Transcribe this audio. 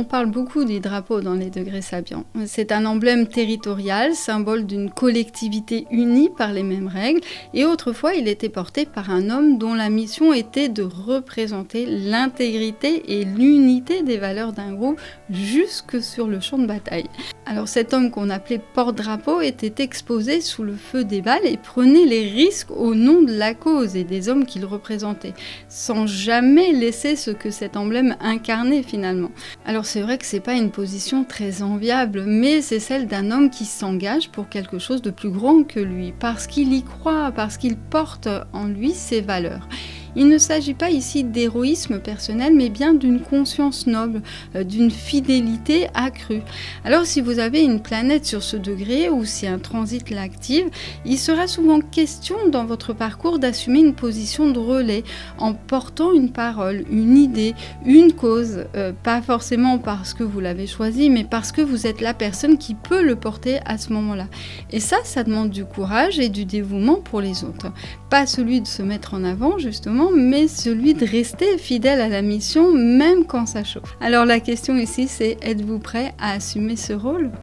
On parle beaucoup des drapeaux dans les degrés sapiens. C'est un emblème territorial, symbole d'une collectivité unie par les mêmes règles, et autrefois il était porté par un homme dont la mission était de représenter l'intégrité et l'unité des valeurs d'un groupe jusque sur le champ de bataille. Alors cet homme qu'on appelait porte-drapeau était exposé sous le feu des balles et prenait les risques au nom de la cause et des hommes qu'il représentait, sans jamais laisser ce que cet emblème incarnait finalement. Alors c'est vrai que c'est pas une position très enviable, mais c'est celle d'un homme qui s'engage pour quelque chose de plus grand que lui, parce qu'il y croit, parce qu'il porte en lui ses valeurs. Il ne s'agit pas ici d'héroïsme personnel, mais bien d'une conscience noble, d'une fidélité accrue. Alors si vous avez une planète sur ce degré, ou si un transit l'active, il sera souvent question dans votre parcours d'assumer une position de relais, en portant une parole, une idée, une cause, pas forcément parce que vous l'avez choisi, mais parce que vous êtes la personne qui peut le porter à ce moment-là. Et ça demande du courage et du dévouement pour les autres. Pas celui de se mettre en avant, justement, mais celui de rester fidèle à la mission même quand ça chauffe. Alors la question ici c'est, êtes-vous prêt à assumer ce rôle ?